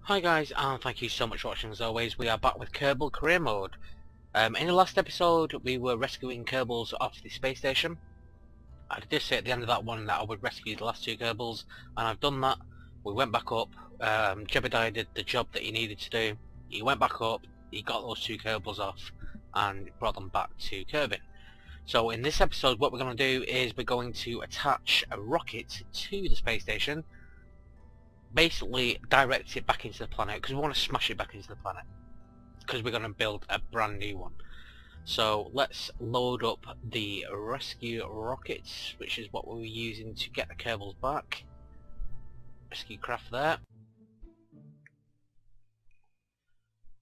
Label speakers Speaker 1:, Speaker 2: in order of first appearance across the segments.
Speaker 1: Hi guys, and thank you so much for watching. As always, we are back with Kerbal Career mode. In the last episode, we were rescuing Kerbals off the space station. I did say at the end of that one that I would rescue the last two Kerbals, and I've done that. We went back up, Jebediah did the job that he needed to do. He went back up, he got those two Kerbals off, and brought them back to Kerbin. So in this episode, what we're going to do is we're going to attach a rocket to the space station, basically direct it back into the planet, because we want to smash it back into the planet, because we're going to build a brand new one. So let's load up the rescue rockets, which is what we were using to get the Kerbals back. Rescue craft there.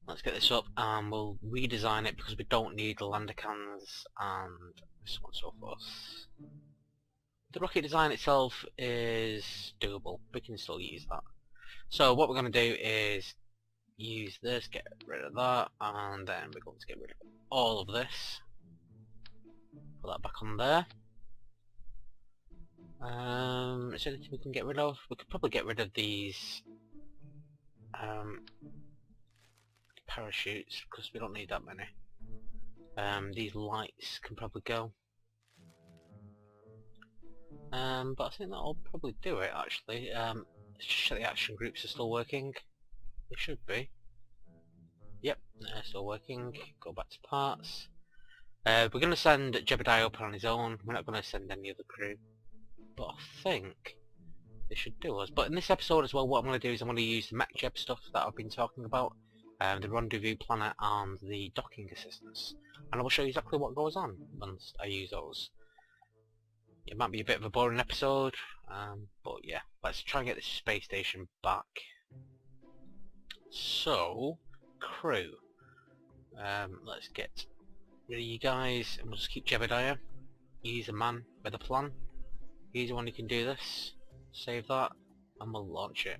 Speaker 1: Let's get this up and we'll redesign it, because we don't need the lander cans and so on and so forth. The rocket design itself is doable, we can still use that. So what we're going to do is use this, get rid of that, and then we're going to get rid of all of this. Put that back on there. Is there anything we can get rid of? We could probably get rid of these parachutes, because we don't need that many. These lights can probably go. But I think that'll probably do it actually. Let's just check the action groups are still working. They should be. Yep, they're still working. Go back to parts. We're going to send Jebediah up on his own. We're not going to send any other crew. But I think they should do us. But in this episode as well, what I'm going to do is I'm going to use the MechJeb stuff that I've been talking about. The rendezvous planet and the docking assistance. And I will show you exactly what goes on once I use those. It might be a bit of a boring episode, but yeah, let's try and get this space station back. So, crew, let's get rid of you guys, and we'll just keep Jebediah. He's a man with a plan. He's the one who can do this. Save that, and we'll launch it.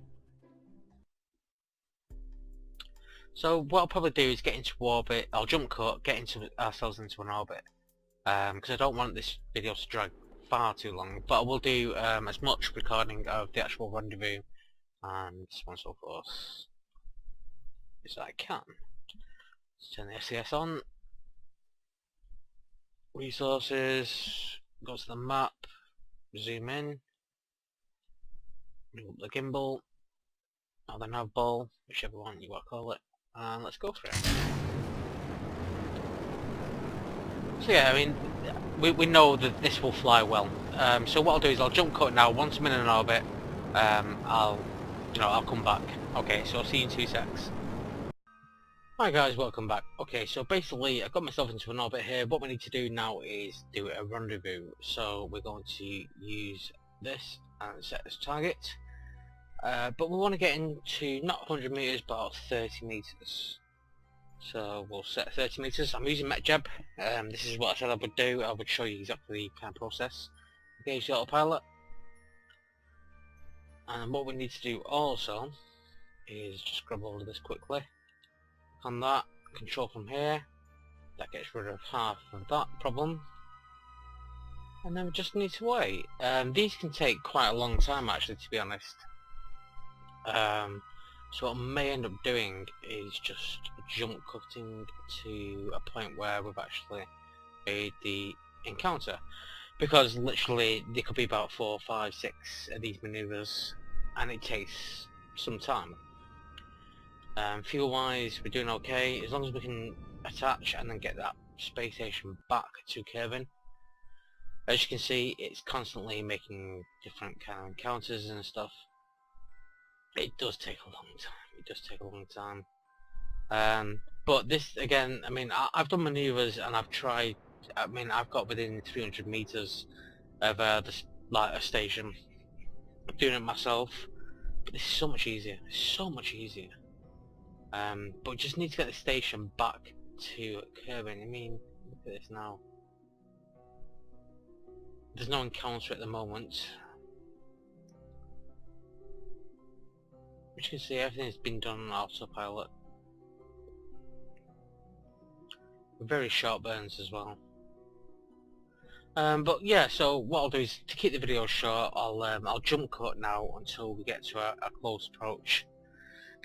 Speaker 1: So what I'll probably do is get into orbit. I'll jump cut, get ourselves into an orbit, because I don't want this video to drag far too long, but I will do as much recording of the actual rendezvous and so on and so forth as I can. Let's turn the SES on. Resources, go to the map, zoom in, move up the gimbal, or the nav ball, whichever one you want to call it, and let's go for it. So yeah, I mean, we know that this will fly well. So what I'll do is I'll jump cut now. Once I'm in an orbit, I'll come back. Okay, so I'll see you in 2 secs. Hi guys, welcome back. Okay, so basically I got myself into an orbit here. What we need to do now is do a rendezvous. So we're going to use this and set this target. But we want to get into not 100 meters, but 30 meters. So we'll set 30 meters. I'm using MechJeb. This is what I said I would do. I would show you exactly the kind of process. Engage the autopilot. And what we need to do also is just grab hold of this quickly. Click on that. Control from here. That gets rid of half of that problem. And then we just need to wait. These can take quite a long time actually, to be honest. So what I may end up doing is just jump cutting to a point where we've actually made the encounter, because literally there could be about 4, 5, 6 of these maneuvers and it takes some time. Fuel wise we're doing okay, as long as we can attach and then get that space station back to Kerbin. As you can see, it's constantly making different kind of encounters and stuff. It does take a long time. It does take a long time. But this again, I mean, I've done maneuvers and I've tried. I mean, I've got within 300 meters of a station. I'm doing it myself, but this is so much easier. It's so much easier. But we just need to get the station back to Kerbin. I mean, look at this now. There's no encounter at the moment. As you can see, everything's been done on autopilot. Very short burns as well. But yeah, so what I'll do is, to keep the video short, I'll jump cut now until we get to a close approach.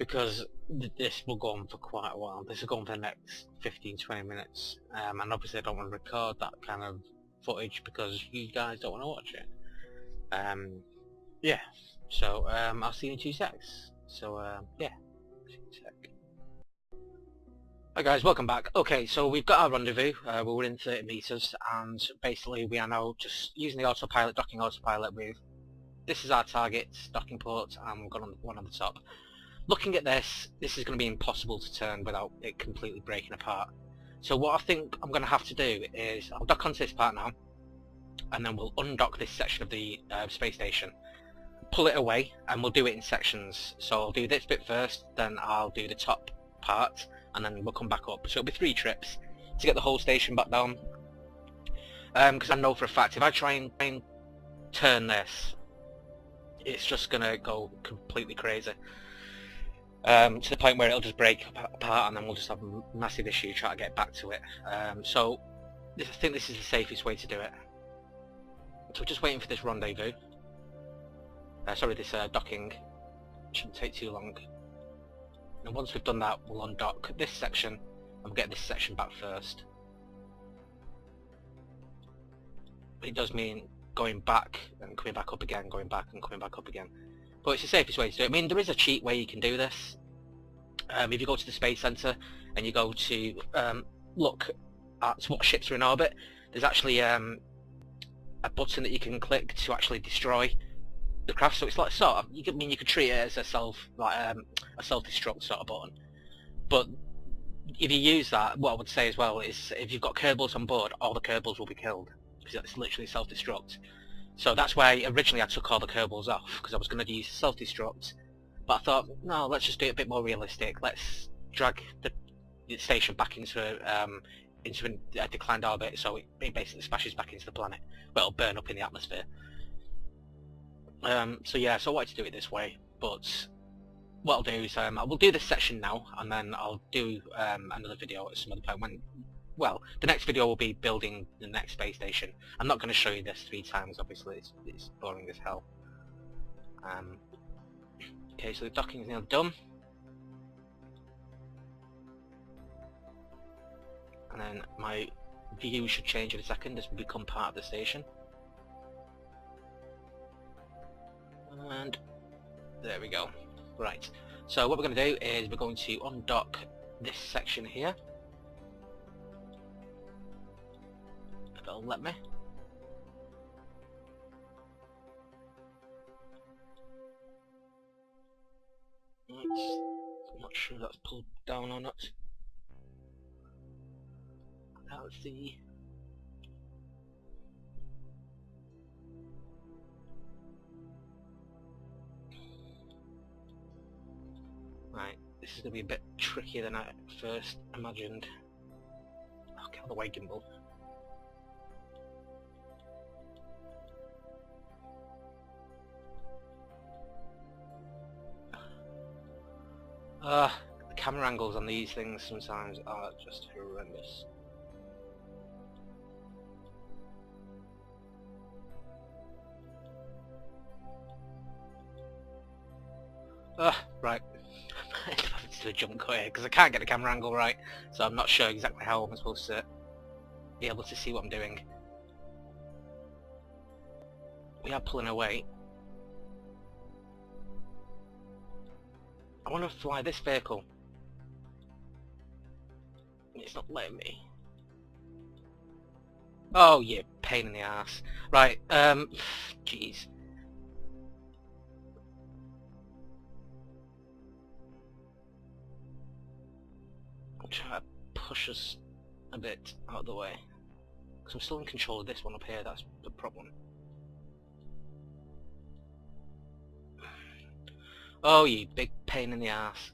Speaker 1: because this will go on for quite a while. This will go on for the next 15-20 minutes, and obviously I don't want to record that kind of footage because you guys don't want to watch it. Yeah, so I'll see you in 2 secs. So yeah, see you in a sec. Hi guys, welcome back. Okay, so we've got our rendezvous. We're within 30 meters, and basically we are now just using the autopilot, docking autopilot with. This is our target docking port, and we've got one on the top. Looking at this is going to be impossible to turn without it completely breaking apart. So what I think I'm going to have to do is I'll dock onto this part now, and then we'll undock this section of the space station, pull it away, and we'll do it in sections. So I'll do this bit first, then I'll do the top part, and then we'll come back up. So it'll be 3 trips to get the whole station back down. Because I know for a fact if I try and turn this, it's just going to go completely crazy. To the point where it'll just break apart, and then we'll just have a massive issue trying to get back to it. So I think this is the safest way to do it. So we're just waiting for this rendezvous. This docking. Shouldn't take too long. And once we've done that, we'll undock this section and we'll get this section back first. It does mean going back and coming back up again, going back and coming back up again. But it's the safest way to do it. I mean, there is a cheat way you can do this. If you go to the Space Centre and you go to look at what ships are in orbit, there's actually a button that you can click to actually destroy the craft. So it's like you could treat it as a self-destruct sort of button. But if you use that, what I would say as well is if you've got Kerbals on board, all the Kerbals will be killed because it's literally self-destruct. So that's why originally I took all the Kerbals off, because I was going to use self-destruct, but I thought, no, let's just do it a bit more realistic. Let's drag the station back into a declined orbit, so it basically smashes back into the planet. Well, it'll burn up in the atmosphere. So yeah, so I wanted to do it this way, but what I'll do is I will do this section now, and then I'll do another video at some other point when. Well, the next video will be building the next space station. I'm not going to show you this 3 times, obviously, it's boring as hell. Okay, so the docking is now done. And then my view should change in a second as we become part of the station. And there we go. Right, so what we're going to do is we're going to undock this section here. It'll let me. I'm not sure that's pulled down or not. Let's see. Right, this is going to be a bit trickier than I first imagined. Oh, get out of the way, gimbal. The camera angles on these things sometimes are just horrendous. Right. I have to do a jump cut here because I can't get the camera angle right, so I'm not sure exactly how I'm supposed to be able to see what I'm doing. We are pulling away. I want to fly this vehicle. It's not letting me. Oh, you pain in the ass. Right, jeez. I'll try to push us a bit out of the way. Because I'm still in control of this one up here, that's the problem. Oh, you big pain in the ass.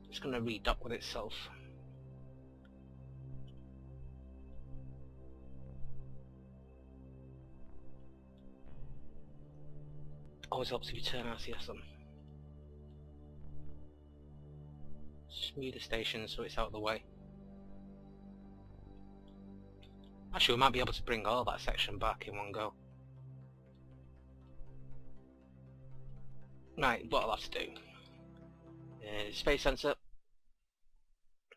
Speaker 1: It's gonna redock with itself. Always helps if you turn RTS on. Smooth the station so it's out of the way. Actually, we might be able to bring all that section back in one go. Right, what I'll have to do is space sensor,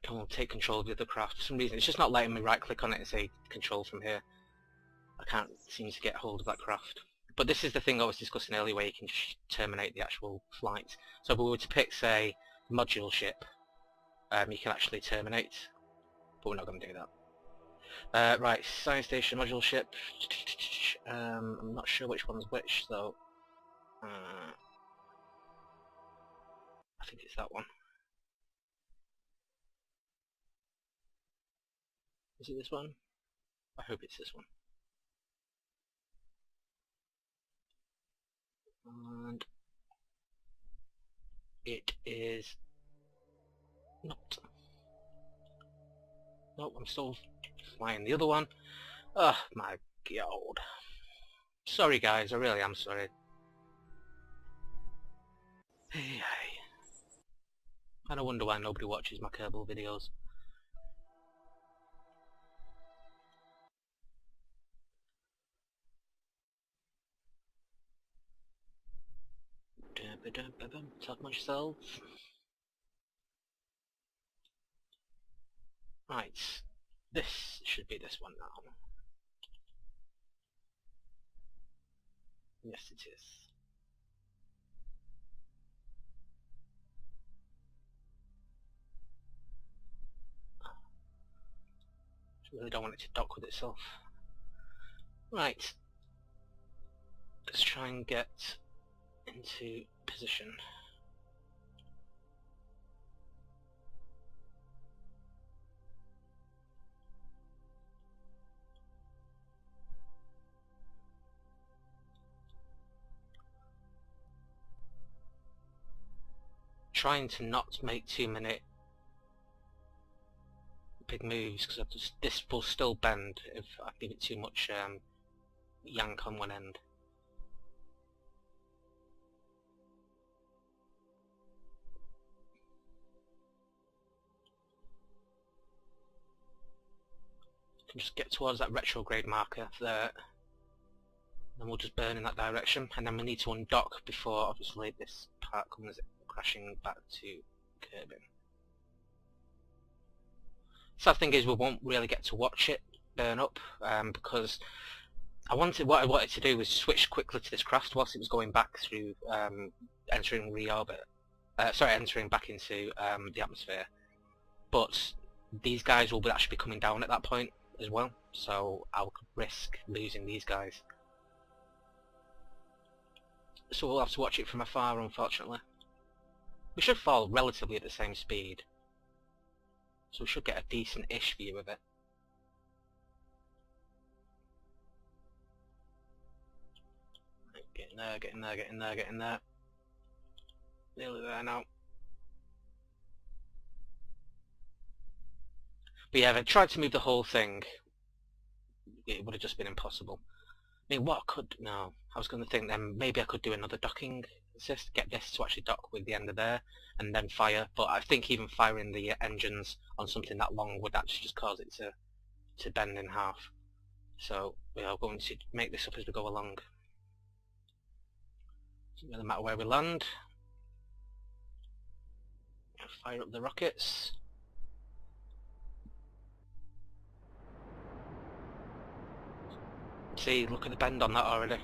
Speaker 1: and we'll take control of the other craft. For some reason it's just not letting me right click on it and say control from here. I can't seem to get hold of that craft. But this is the thing I was discussing earlier, where you can just terminate the actual flight. So if we were to pick, say, module ship, you can actually terminate, but we're not going to do that. Right, science station, module ship. I'm not sure which one's which, though. I think it's that one. Is it this one? I hope it's this one. And it is not. Nope, I'm still flying the other one. Oh my god. Sorry guys, I really am sorry. Hey. And I wonder why nobody watches my Kerbal videos. Talk about yourself. Right, this should be this one now. Yes, it is. I really don't want it to dock with itself. Right, let's try and get into position. Trying to not make too many big moves, because this will still bend if I give it too much yank on one end. Can just get towards that retrograde marker there, and we'll just burn in that direction, and then we need to undock before obviously this part comes crashing back to Kerbin. Sad thing is we won't really get to watch it burn up, because what I wanted to do was switch quickly to this craft whilst it was going back through entering reorbit. Entering back into the atmosphere. But these guys will actually be coming down at that point as well, so I'll risk losing these guys. So we'll have to watch it from afar, unfortunately. We should fall relatively at the same speed, so we should get a decent-ish view of it. Getting there, getting there, getting there, getting there. Nearly there now. But yeah, if I tried to move the whole thing, it would have just been impossible. I mean, no, I was going to think then maybe I could do another docking assist, get this to actually dock with the end of there, and then fire, but I think even firing the engines on something that long would actually just cause it to bend in half. So we are going to make this up as we go along. Doesn't really matter where we land. Fire up the rockets. See, look at the bend on that already.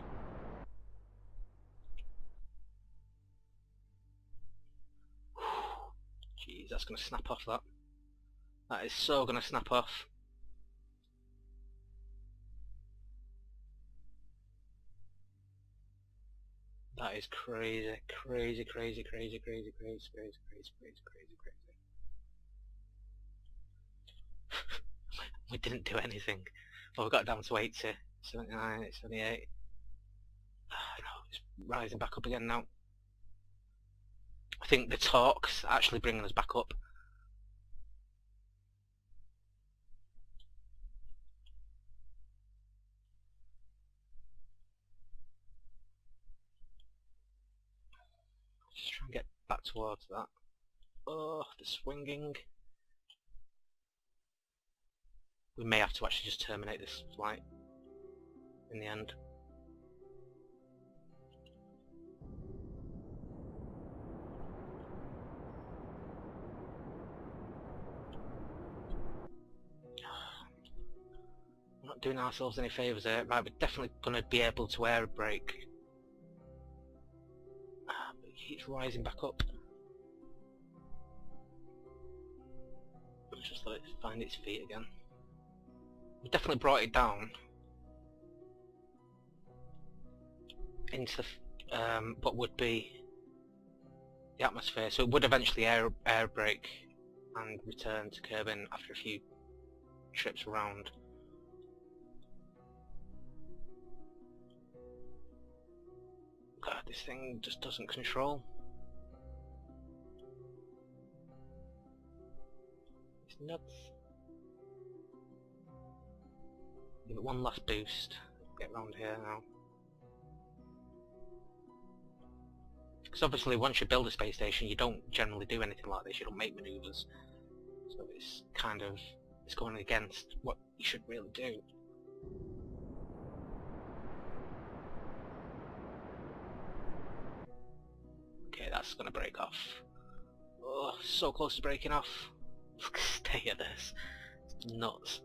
Speaker 1: Jeez, that's going to snap off that. That is so going to snap off. That is crazy, crazy, crazy, crazy, crazy, crazy, crazy, crazy, crazy, crazy, crazy. We didn't do anything. Well, we got down to 80, 79, 78. No, it's rising back up again now. I think the torque's actually bringing us back up. Just try and get back towards that. Oh, the swinging. We may have to actually just terminate this flight in the end. not doing ourselves any favours here. Right, we're definitely going to be able to air brake. But it keeps rising back up. Let's just let it find its feet again. We definitely brought it down into what would be the atmosphere, so it would eventually air brake and return to Kerbin after a few trips around. God, this thing just doesn't control. It's nuts. Give it one last boost. Get around here now. Because obviously once you build a space station you don't generally do anything like this, you don't make manoeuvres. So it's kind of, it's going against what you should really do. Okay, that's going to break off. Oh, so close to breaking off. Stay at this. It's nuts.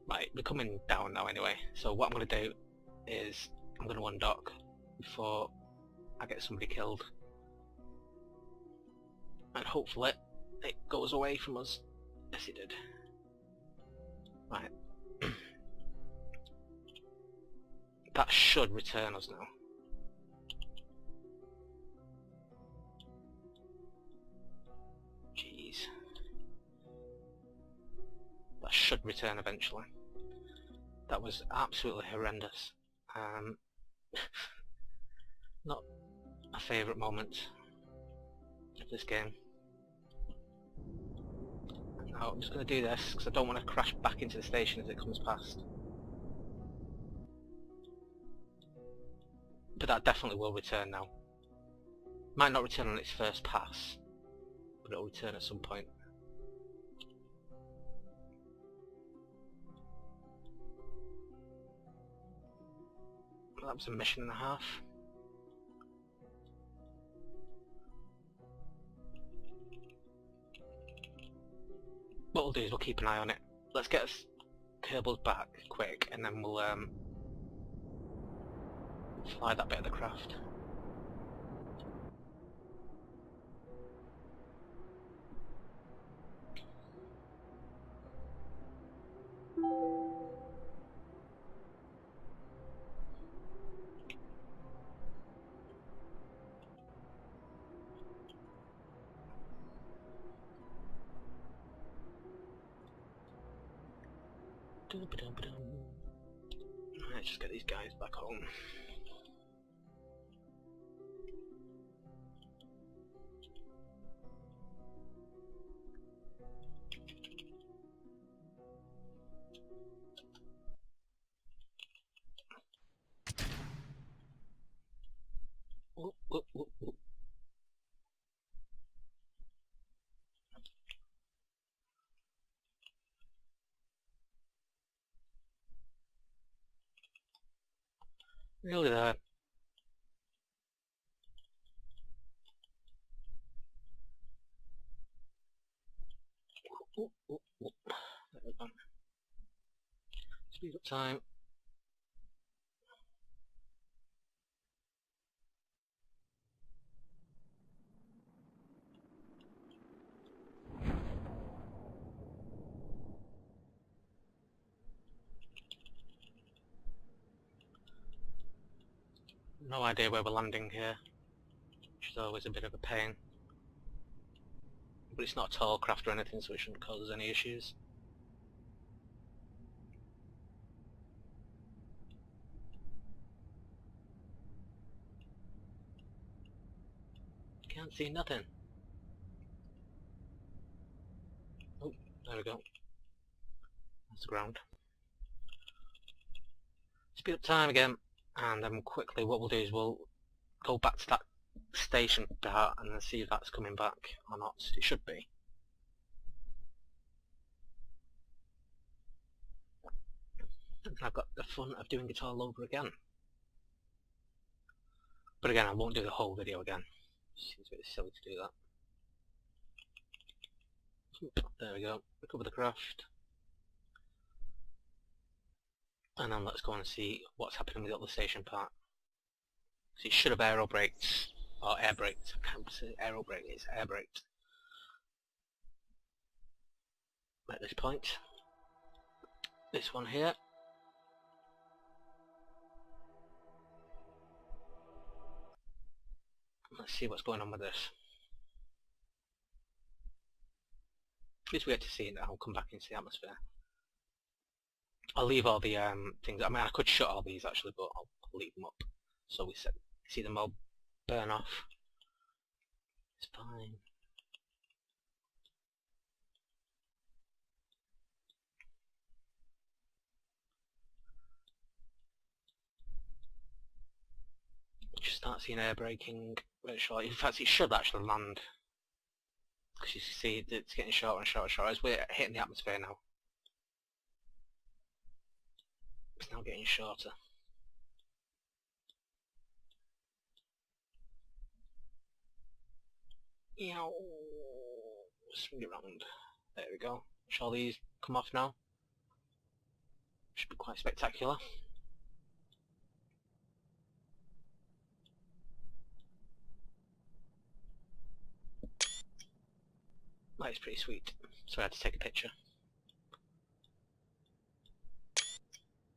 Speaker 1: Right, we're coming down now anyway, so what I'm going to do is I'm going to undock before I get somebody killed, and hopefully it goes away from us. Yes, it did. Right. That should return us now. Jeez. That should return eventually. That was absolutely horrendous. Not a favourite moment of this game. Now I'm just going to do this because I don't want to crash back into the station as it comes past. But that definitely will return now. Might not return on its first pass, but it'll return at some point. Well, that was a mission and a half. What we'll do is we'll keep an eye on it. Let's get us Kerbals back quick, and then we'll fly that bit of the craft. Let's just get these guys back home. Oh, oh, oh, oh. Really there. Oh, oh, oh. There we go. Speed up time. No idea where we're landing here, which is always a bit of a pain. But it's not a tall craft or anything, so it shouldn't cause us any issues. Can't see nothing. Oh, there we go. That's the ground. Speed up time again, and then quickly what we'll do is we'll go back to that station part and then see if that's coming back or not. It should be. And I've got the fun of doing it all over again. But again, I won't do the whole video again. Seems a bit silly to do that. There we go. Recover the craft. And then let's go and see what's happening with the other station part. So it should have aero braked, or air braked. I can't say aero brake, it's air braked. At this point. This one here. Let's see what's going on with this. Please wait to see it. I'll come back into the atmosphere. I'll leave all the things. I mean, I could shut all these actually, but I'll leave them up so we see them all burn off. It's fine. Just start seeing air braking very shortly. In fact, it should actually land, because you see it's getting shorter and shorter and shorter as we're hitting the atmosphere now. It's now getting shorter. Yow. Swing it round. There we go. Shall these come off now? Should be quite spectacular. That is pretty sweet. So I had to take a picture.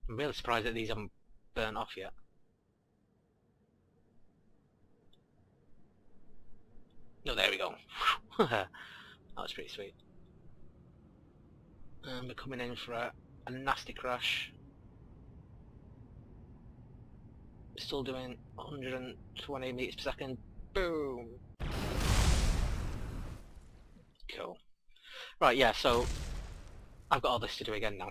Speaker 1: I'm really surprised that these haven't burnt off yet. Oh, there we go. That was pretty sweet. And we're coming in for a nasty crash. Still doing 120 meters per second. Boom! Cool. Right, yeah, so I've got all this to do again now.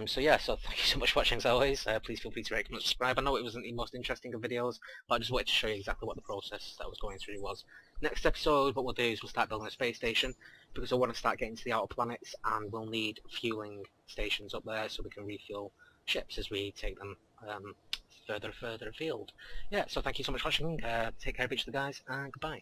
Speaker 1: So thank you so much for watching as always. Please feel free to rate, comment, subscribe. I know it wasn't the most interesting of videos, but I just wanted to show you exactly what the process that I was going through was. Next episode, what we'll do is we'll start building a space station, because I want to start getting to the outer planets, and we'll need fueling stations up there so we can refuel ships as we take them further afield. Yeah, so thank you so much for watching. Take care of each of the guys, and goodbye.